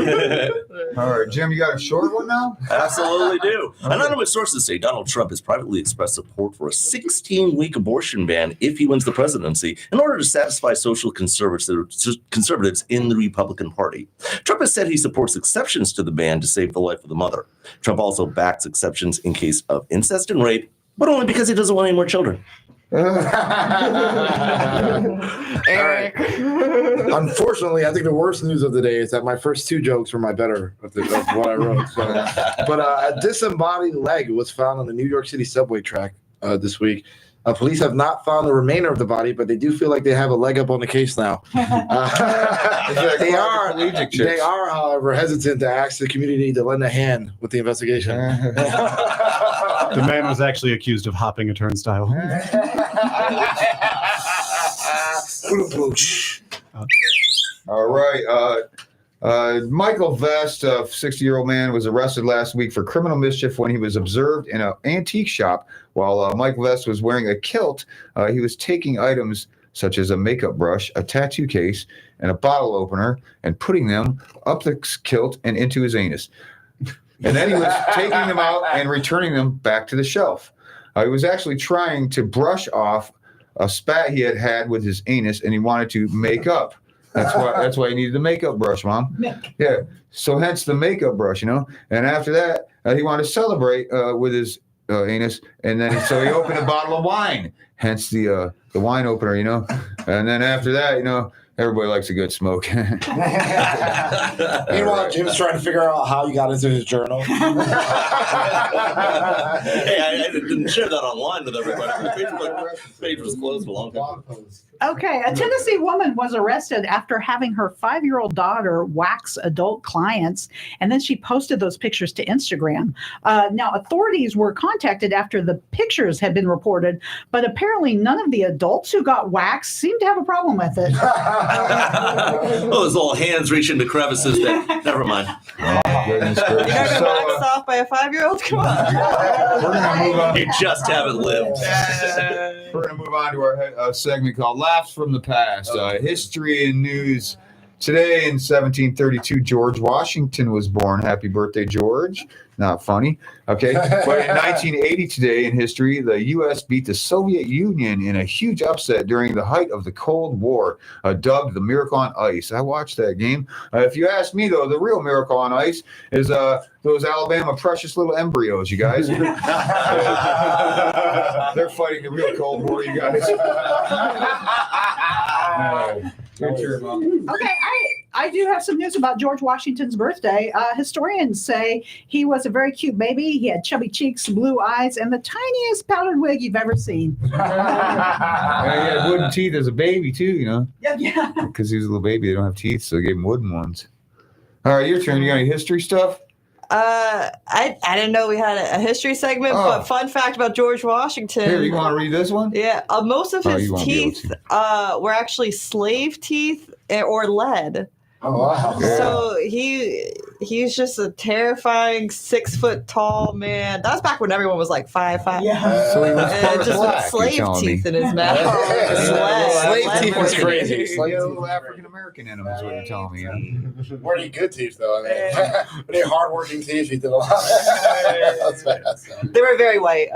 All right, Jim, you got a short one now?
Absolutely do.
Okay.
Anonymous sources say Donald Trump has privately expressed support for a 16-week abortion ban if he wins the presidency in order to satisfy social conservatives in the Republican Party. Trump has said he supports exceptions to the ban to save the life of the mother. Trump also backs exceptions in case of incest and rape, but only because he doesn't want any more children.
Eric.
Unfortunately, I think the worst news of the day is that my first two jokes were my better of what I wrote. So, but a disembodied leg was found on the New York City subway track this week. Police have not found the remainder of the body, but they do feel like they have a leg up on the case now. They are, however, hesitant to ask the community to lend a hand with the investigation.
The man was actually accused of hopping a turnstile.
All right. Michael Vest, a 60-year-old man, was arrested last week for criminal mischief when he was observed in an antique shop. While Michael Vest was wearing a kilt, he was taking items such as a makeup brush, a tattoo case, and a bottle opener, and putting them up the kilt and into his anus. And then he was taking them out and returning them back to the shelf. He was actually trying to brush off a spat he had had with his anus, and he wanted to make up. That's why he needed the makeup brush, Mom. Yeah. So hence the makeup brush, And after that, he wanted to celebrate with his anus, and then so he opened a bottle of wine. Hence the wine opener, And then after that, everybody likes a good smoke.
Meanwhile, Jim's trying to figure out how you got into his journal.
Hey, I didn't share that online with everybody. The page was closed a long time ago.
Okay, a Tennessee woman was arrested after having her 5-year-old daughter wax adult clients, and then she posted those pictures to Instagram. Now, authorities were contacted after the pictures had been reported, but apparently none of the adults who got waxed seemed to have a problem with it.
Those little hands reach into crevices. Never mind.
Goodness
You're
gracious.
not
So,
gonna wax off by a 5-year-old? Come on.
we're going to move on.
You just haven't lived.
We're going to move on to our segment called Laughs from the Past. History and news. Today in 1732, George Washington was born. Happy birthday, George. Not funny. Okay. But in 1980 today in history, the U.S. beat the Soviet Union in a huge upset during the height of the Cold War, dubbed the Miracle on Ice. I watched that game. If you ask me, though, the real Miracle on Ice is those Alabama precious little embryos, you guys. They're fighting the real Cold War, you guys. Your turn, Mom.
Okay, I do have some news about George Washington's birthday. Historians say he was a very cute baby. He had chubby cheeks, blue eyes, and the tiniest powdered wig you've ever seen.
Yeah, he had wooden teeth as a baby, too,
Yeah.
Because he was a little baby, they don't have teeth, so they gave him wooden ones. All right, your turn. You got any history stuff?
I didn't know we had a history segment, but fun fact about George Washington.
Here, you want to read this one?
Yeah, most of his teeth were actually slave teeth or lead.
Oh wow!
So he's just a terrifying 6 foot tall man. That was back when everyone was like 5'5".
Yeah.
So he was part
just
black,
with slave
you're telling
teeth
me.
in his mouth.
Slave teeth was crazy.
He had a little African American in him, is what you're telling me. Yeah?
Pretty good teeth, though. I mean, pretty hardworking teeth. He did a lot. That's fast.
They were very white.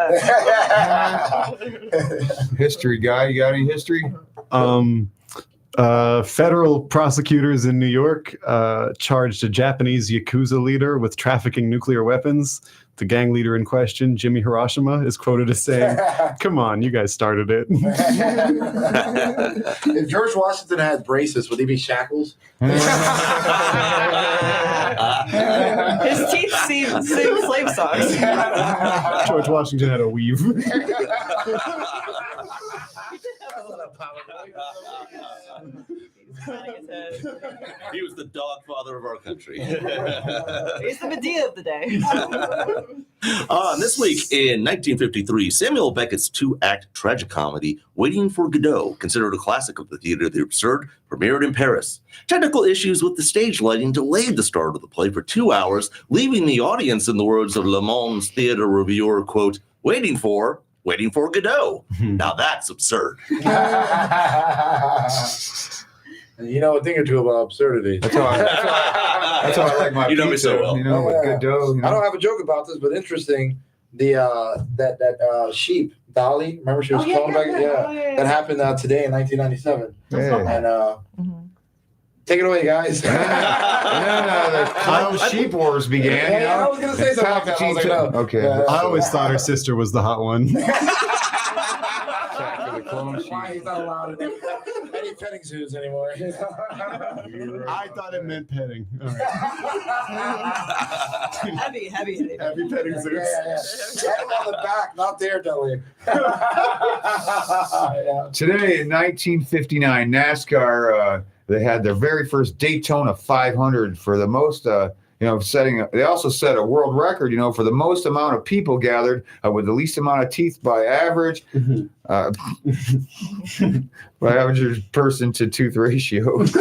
History guy, you got any history?
Federal prosecutors in New York charged a Japanese Yakuza leader with trafficking nuclear weapons. The gang leader in question, Jimmy Hiroshima, is quoted as saying, "Come on, you guys started it."
If George Washington had braces, would he be shackles?
His teeth seem slave socks.
George Washington had a weave.
He was the dog father of our country.
He's the Medea of the day.
This week in 1953, Samuel Beckett's two-act tragic comedy, Waiting for Godot, considered a classic of the theater of the absurd, premiered in Paris. Technical issues with the stage lighting delayed the start of the play for 2 hours, leaving the audience, in the words of Le Monde's theater reviewer, quote, waiting for Godot. Now that's absurd.
You know a thing or two about absurdity.
That's how I like my
You know me
pizza,
so well.
you know, with good dough. You know?
I don't have a joke about this, but interesting. The that sheep Dolly, remember she was cloned back? Yeah, that happened today in 1997.
Yeah.
And take it away, guys.
The clown sheep wars began.
Yeah,
you know?
I was gonna say something like that. I was like, no.
Okay.
Yeah.
I always thought her sister was the hot one.
Why he's not allowed to do any petting zoos anymore?
I thought it meant petting. All right.
Heavy.
Heavy petting zoos.
Yeah. Right on the back, not there, Dolly.
Today in 1959, NASCAR they had their very first Daytona 500 for the most. They also set a world record, for the most amount of people gathered with the least amount of teeth by average, by average person to tooth ratio. In the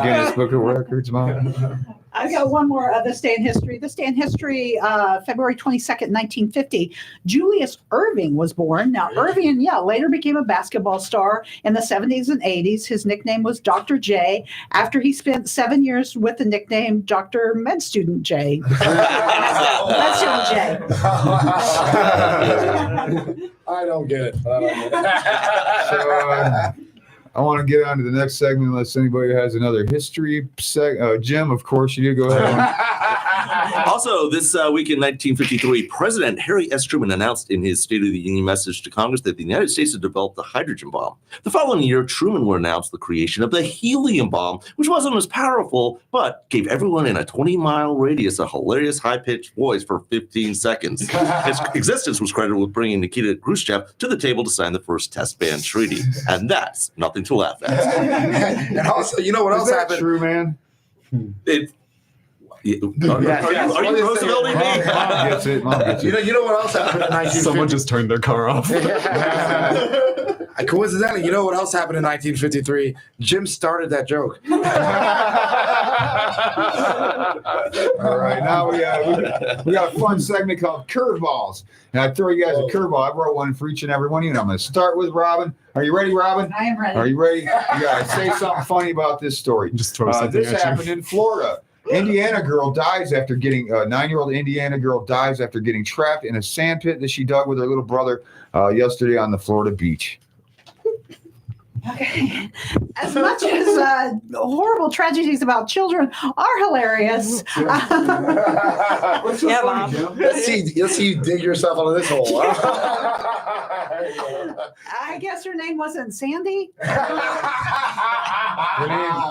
Guinness Book of Records, Mom.
I got one more. This day in history. This day in history, February 22nd, 1950, Julius Erving was born. Now, Erving, later became a basketball star in the 70s and 80s. His nickname was Dr. J, after he spent 7 years with the nickname Dr. Med Student J. Med Student J.
I don't get it.
I want to get on to the next segment unless anybody has another history. Jim, of course, you do. Go ahead.
Also, this week in 1953, President Harry S. Truman announced in his State of the Union message to Congress that the United States had developed the hydrogen bomb. The following year, Truman would announce the creation of the helium bomb, which wasn't as powerful, but gave everyone in a 20-mile radius a hilarious high-pitched voice for 15 seconds. Its existence was credited with bringing Nikita Khrushchev to the table to sign the first test ban treaty. And that's nothing to laugh at.
And also, you know what else happened?
True, man.
Are you Roosevelting me?
Mom gets it.
You know what else happened in 1950?
Someone just turned their car off.
Coincidentally, you know what else happened in 1953? Jim started that joke.
All right, now we got a fun segment called Curveballs. And I throw you guys a curveball. I brought one for each and every one of you. And I'm going to start with Robin. Are you ready, Robin?
I am ready.
Are you ready? You got to say something funny about this story.
Just throw something
This
at you.
happened in Florida. 9-year-old Indiana girl dies after getting trapped in a sand pit that she dug with her little brother yesterday on the Florida beach.
Okay. As much as horrible tragedies about children are hilarious.
What's so
Yeah,
funny,
Mom.
Jim?
Let's see you dig yourself out of this hole.
I guess her name wasn't Sandy.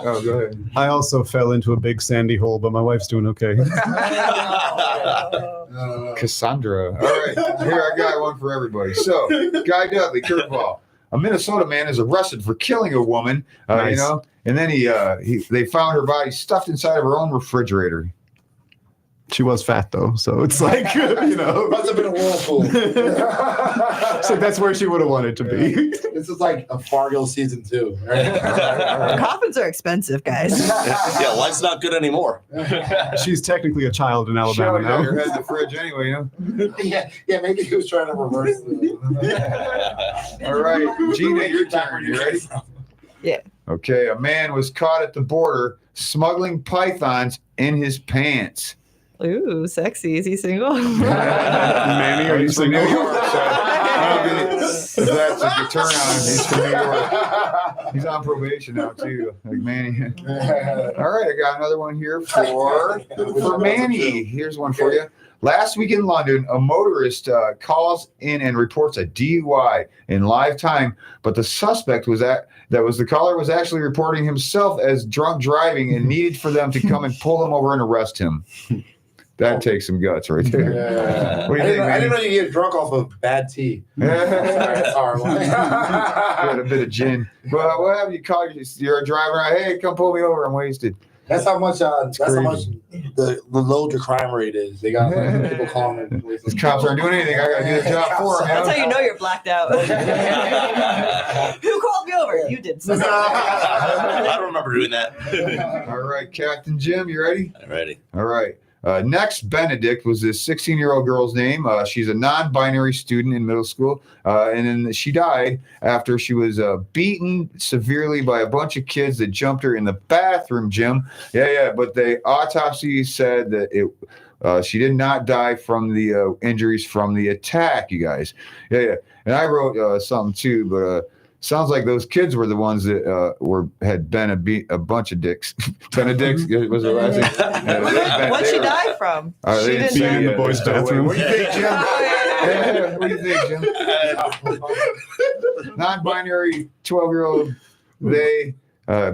Oh, go ahead.
I also fell into a big sandy hole, but my wife's doing okay.
Cassandra. All right, here I got one for everybody. So, Guy Dudley, curveball. A Minnesota man is arrested for killing a woman,
Nice.
And then they found her body stuffed inside of her own refrigerator.
She was fat though, so it's like
Must have been a whirlpool.
so that's where she would have wanted to be.
This is like a Fargo season 2. Right?
Coffins are expensive, guys.
Yeah, life's not good anymore.
She's technically a child in Alabama
Showed her
now.
head in the fridge anyway,
yeah, maybe he was trying to reverse
All right, Gina, your turn. You ready?
Yeah.
Okay, a man was caught at the border smuggling pythons in his pants.
Ooh, sexy. Is he single?
Manny, are you
He's from
single?
New York, so if that's a good turn on him. He's from New York. He's on probation now too, like Manny. All right, I got another one here for Manny. Here's one for you. Last week in London, a motorist calls in and reports a DUI in live time, but the suspect the caller was actually reporting himself as drunk driving and needed for them to come and pull him over and arrest him. That takes some guts right there.
Yeah.
What do you think,
I didn't
Manny?
know you get drunk off of bad tea. Sorry.
Got a bit of gin. But what have you called? You're a driver. Hey, come pull me over. I'm wasted.
That's how much. That's how
crazy.
much the low the crime rate is. They got people calling.
These cops aren't doing anything. I got to do the job for them.
That's how you know you're blacked out. Who called me over? You did.
I don't remember doing that.
All right, Captain Jim, you ready?
I'm ready.
All right. Next, Benedict was this 16-year-old girl's name. She's a non-binary student in middle school, and then she died after she was beaten severely by a bunch of kids that jumped her in the bathroom, Jim. Yeah, but the autopsy said that she did not die from the injuries from the attack, you guys. Yeah. And I wrote something too, but sounds like those kids were the ones that had been a bunch of dicks. Benedicts was the last name.
What'd she die from?
They
She
didn't
didn't
say
Being in the
it.
boys' bathroom.
What do you think, Jim?
Oh,
What do you think, Jim? Non-binary 12-year-old, they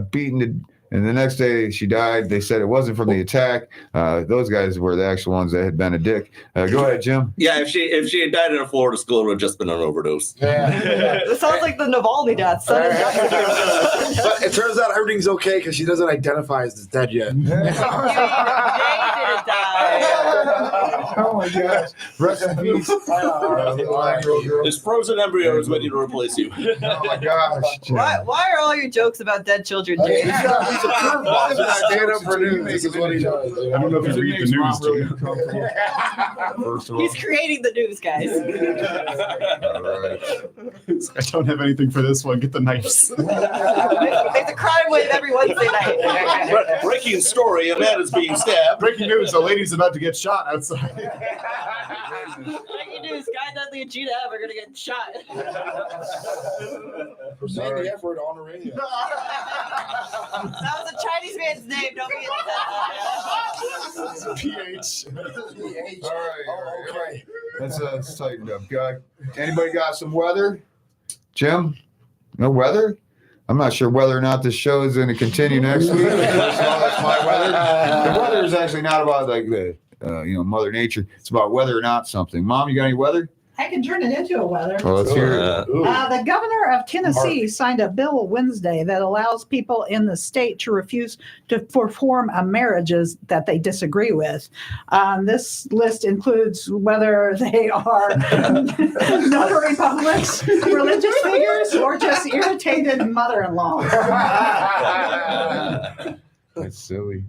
beaten, and the next day she died. They said it wasn't from the attack. Those guys were the actual ones that had been a dick. Go ahead, Jim.
Yeah, if she had died in a Florida school, it would have just been an overdose.
It sounds like the Navalny death. Sudden death.
But it turns out everything's okay because she doesn't identify as dead yet.
Jay didn't die.
Oh my gosh! Rest in peace. Little 9-year-old girl.
There's frozen embryos waiting to replace you.
Oh my gosh! Jim.
Why are all your jokes about dead children, Jay?
He's a curveball. He's a stand-up for news. This is what he does.
I don't know if you read the news, Jim.
First of all.
He's creating the news, guys.
All right.
I don't have anything for this one. Get the knives.
There's a crime wave every Wednesday night.
Breaking story: a man is being stabbed.
Breaking news: a lady's about to get shot outside.
Breaking news: Guy Dudley and Gina F are gonna get shot.
For saying the F word on the radio.
That was a Chinese man's name. Don't be
PH.
All right. Okay. Let's tighten up. Anybody got some weather? Jim? No weather? I'm not sure whether or not this show is going to continue next week. First of all, that's my weather. The weather is actually not about like the Mother Nature. It's about whether or not something. Mom, you got any weather?
I can turn it into a weather.
Well, let's hear it.
The governor of Tennessee signed a bill Wednesday that allows people in the state to refuse to perform marriages that they disagree with. This list includes whether they are notary publics, religious figures, or just irritated mother-in-law.
That's silly.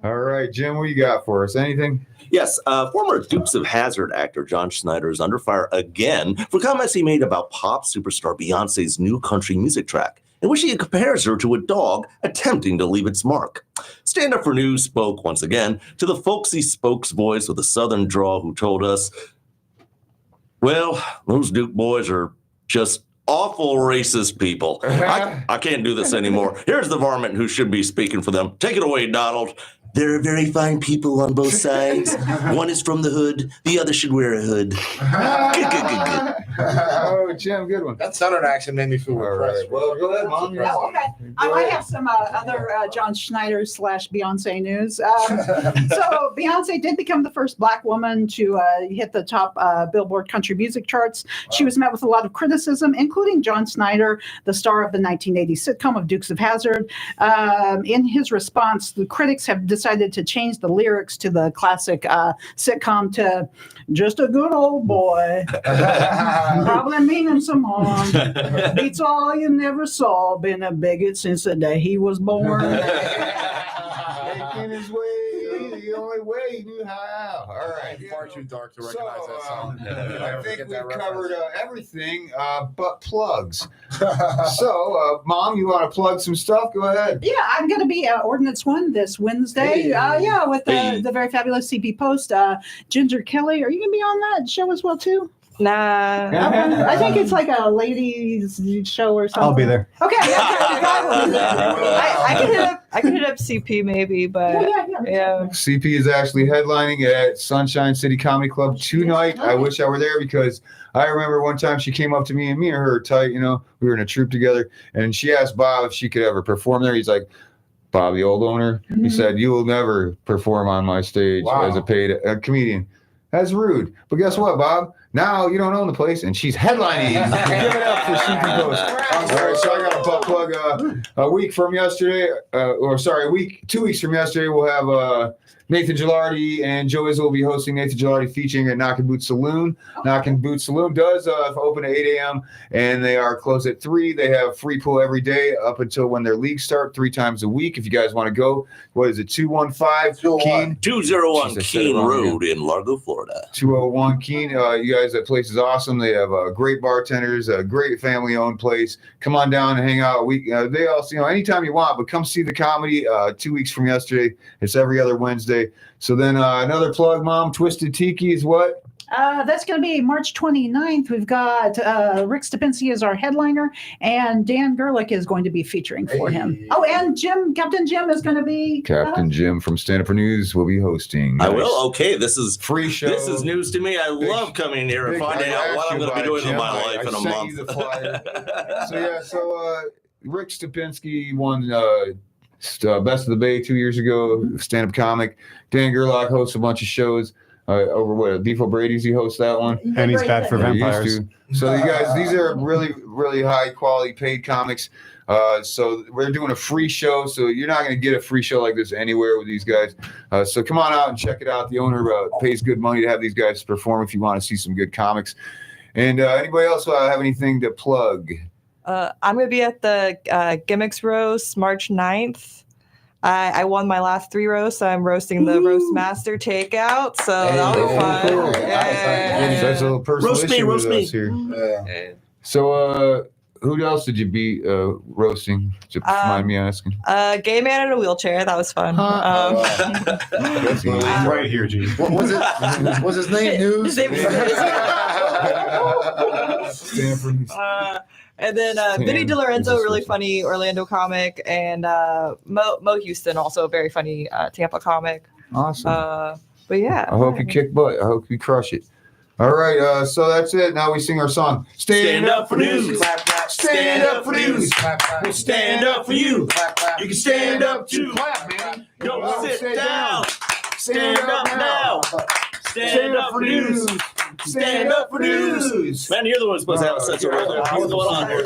All right, Jim, what you got for us? Anything?
Yes, former Dukes of Hazzard actor John Schneider is under fire again for comments he made about pop superstar Beyonce's new country music track, in which he compares her to a dog attempting to leave its mark. Stand Up for News spoke once again to the folksy spokes voice with a southern drawl who told us, well, those Duke boys are just awful racist people. I can't do this anymore. Here's the varmint who should be speaking for them. Take it away, Donald. There are very fine people on both sides. One is from the hood. The other should wear a hood. Good.
Oh, Jim, good one.
That Southern accent made me feel
All
repressed.
right. Well, go ahead, Mom.
Oh, okay. I have some other John Schneider / Beyonce news. So Beyonce did become the first Black woman to hit the top Billboard country music charts. She was met with a lot of criticism, including John Schneider, the star of the 1980 sitcom of Dukes of Hazzard. In his response, the critics have decided to change the lyrics to the classic sitcom to "Just a good old boy, probably meaning some harm. Beats all you never saw, been a bigot since the day he was born."
Making his way the only way he knew how. All right.
Far too dark to recognize that song.
I think we've covered everything but plugs. So, Mom, you want to plug some stuff? Go ahead.
Yeah, I'm going to be at Ordinance 1 this Wednesday. With the very fabulous CP Post. Ginger Kelly, are you going to be on that show as well, too?
Nah.
I think it's like a ladies show or something.
I'll be there.
Okay.
I could hit up CP maybe, but yeah.
CP is actually headlining at Sunshine City Comedy Club tonight. I wish I were there because I remember one time she came up to me and her are tight, we were in a troupe together, and she asked Bob if she could ever perform there. He's like, Bob, the old owner, he said, "You will never perform on my stage as a paid comedian." That's rude. But guess what, Bob? Now you don't own the place, and she's headlining. Give it up for CP Post. All right, so I got a butt plug. A week from yesterday, 2 weeks from yesterday, we'll have Nathan Gilardi and Joe Izzo will be hosting Nathan Gilardi featuring at Knockin' Boots Saloon. Knockin' Boots Saloon does open at 8 a.m. and they are closed at 3. They have free pool every day up until when their leagues start, 3 times a week. If you guys want to go, what is it, 215 Keene?
201 Keene Road in Largo, Florida.
201 Keene. You guys, that place is awesome. They have great bartenders, a great family-owned place. Come on down and hang out. They also, anytime you want, but come see the comedy 2 weeks from yesterday. It's every other Wednesday. So then another plug, Mom, Twisted Tiki is what?
That's going to be March 29th. We've got Rick Stupinski as our headliner, and Dan Gerlich is going to be featuring for him. Oh, and Captain Jim is going to be...
Captain Jim from Stand Up for News will be hosting.
I will. Okay, this is
free show.
This is news to me. I love coming here and finding out what I'm going to be doing in my life in a month.
You the flyer. So Rick Stupinski won Best of the Bay 2 years ago, stand-up comic. Dan Gerlach hosts a bunch of shows over Beefo Brady's. He hosts that one.
And he's bad for vampires.
So you guys, these are really, really high-quality paid comics. So we're doing a free show. So you're not going to get a free show like this anywhere with these guys. So come on out and check it out. The owner pays good money to have these guys perform if you want to see some good comics. And anybody else have anything to plug?
I'm going to be at the Gimmicks Roast March 9th. I won my last 3 roasts, so I'm roasting the Roast Master takeout. So that'll be fun.
Cool. That's a little personal issue with us here. So who else did you be roasting? Just mind me asking.
Gay man in a wheelchair. That was fun.
Right here, Gene.
What was it? Was his name News?
His name was
Stanford.
And then Vinny DiLorenzo, really funny Orlando comic, and Mo Houston, also a very funny Tampa comic.
Awesome.
But yeah.
I hope you kick butt. I hope you crush it. All right, so that's it. Now we sing our song.
Stand up for news.
Clap, clap.
Stand up for news.
Clap, clap.
We'll stand up for you.
Clap, clap.
You can stand up too.
Clap, man.
Don't sit down. Stand up now. Stand up for news. Stand up for news. Man, you're the one supposed to have a sense of rhythm. What's going on here?